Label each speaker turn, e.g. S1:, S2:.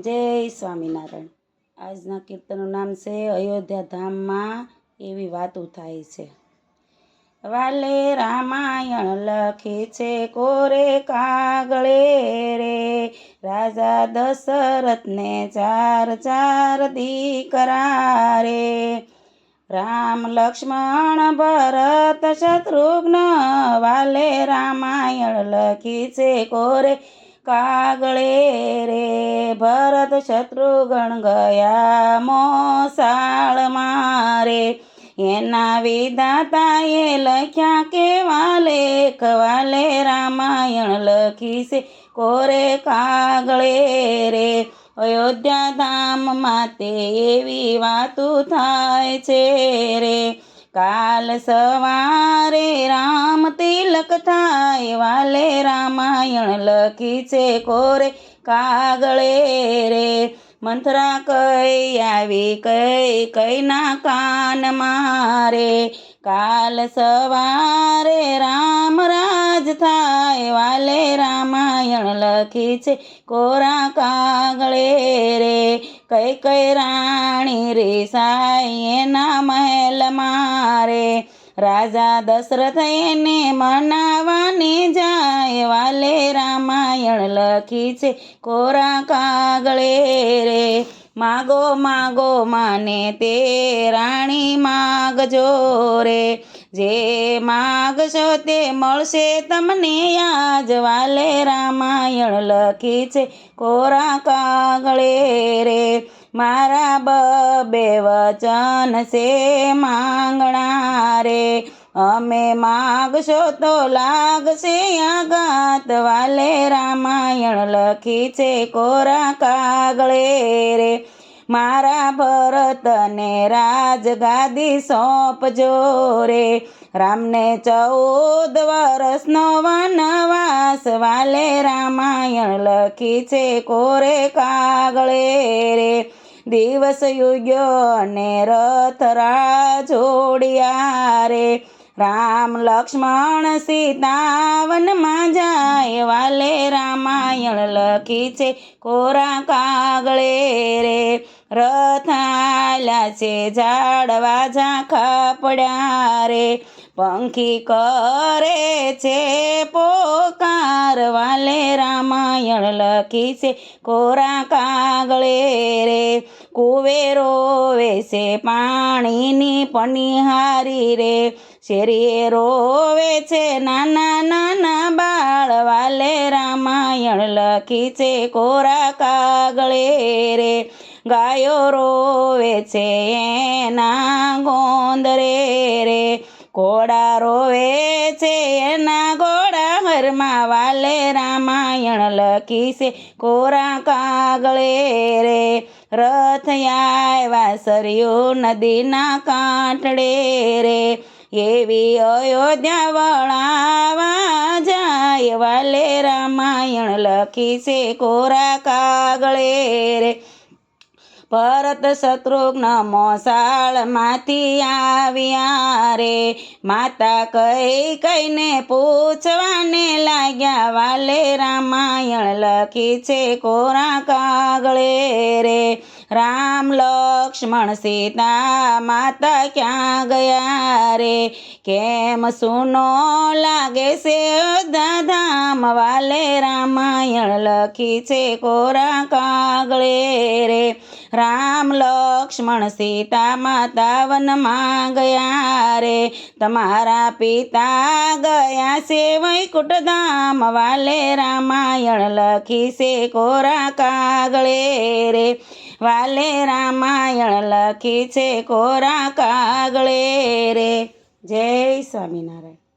S1: જય સ્વામિનારાયણ। આજના કીર્તનનું નામ છે અયોધ્યા ધામમાં એવી વાતો થાય છે। વાલે રામાયણ લખે છે કોરે કાગળે રે, રાજા દશરથને ચાર ચાર દીકરા રે। રામ લક્ષ્મણ ભરત શત્રુઘ્ન, વાલે રામાયણ લખી છે કોરે કાગળે રે। ભરત શત્રુઘ્ન ગયા મોસાળમાં રે, એના વિધાતાએ લખ્યા કેવા લેખ, વાલે રામાયણ લખી છે કોરે કાગળે રે। અયોધ્યા ધામમાં તે એવી વાતો થાય છે રે, કાલ સવારે રામ તિલક થાય, વાલે રામાયણ લખી છે કોરે કાગળે રે। મંથરા કઈ આવી કઈના કાન મારે, કાલ સવારે રામ રાજ થાય, વાલે રામાયણ લખી છે કોરા કાગળે રે। કઈ રાણી રીસાય એના મહેલ મારે, રાજા દશરથ એને મનાવાની જાય, વાલે રામાયણ લખી છે કોરા કાગળે રે। માગો માગો માને તે રાણી માગજો રે, જે માગશો તે મળશે તમને આજ, વાલે રામાયણ લખી છે કોરા કાગળે રે। મારા બબે વચન છે માંગણા રે, અમે માગશો તો લાગશે આઘાત, વાલે રામાયણ લખી છે કોરા કાગળે રે। મારા ભરતને રાજગાદી સોંપજો રે, રામને 14 વર્ષનો વનવાસ, વાલે રામાયણ લખી છે કોરે કાગળે રે। દિવસ યુગ્યો અને રથ જોડિયા રે, રામ લક્ષ્મણ સીતા વનમાં જાય, વાલે રામાયણ લખી છે કોરા કાગળે રે। રથ આલ્યા છે ઝાડવા ઝાંખા પડ્યા રે, પંખી કરે છે પોકાર, વાલે રામાયણ લખી છે કોરા કાગળે રે। કુવેરો વેસે પાણીની પનિહારી રે, શેરીએ રોવે છે નાના નાના બાળ, વાલે રામાયણ લખી છે કોરા કાગળે રે। ગાયો રોવે છે એના ગોંદરે રે, ઘોડા રોવે છે એના ઘોડા ઘરમાં, વાલે રામાયણ લખી છે કોરા કાગળે રે। રથ આવ્યા સરયુ નદીના કાંઠડે રે, એવી અયોધ્યા વળાવા જાય, વાલે રામાયણ લખી છે કોરા કાગળે રે। ભરત શત્રુઘ્ન મોસાળમાંથી આવ્યા રે, માતા કઈને પૂછવાને લાગ્યા, વાલે રામાયણ લખી છે કોરા કાગળે રે। રામ લક્ષ્મણ સીતા માતા ક્યાં ગયા રે, કેમ સુનો લાગે છે અયોધ્યા ધામ, વાલે રામાયણ લખી છે કોરા કાગળે રે। રામ લક્ષ્મણ સીતા માતા વનમાં ગયા રે, તમારા પિતા ગયા છે વૈકુંઠ ધામ, વાલે રામાયણ લખી છે કોરા કાગળે રે। વાલે રામાયણ લખી છે કોરા કાગળે રે। જય સ્વામિનારાયણ।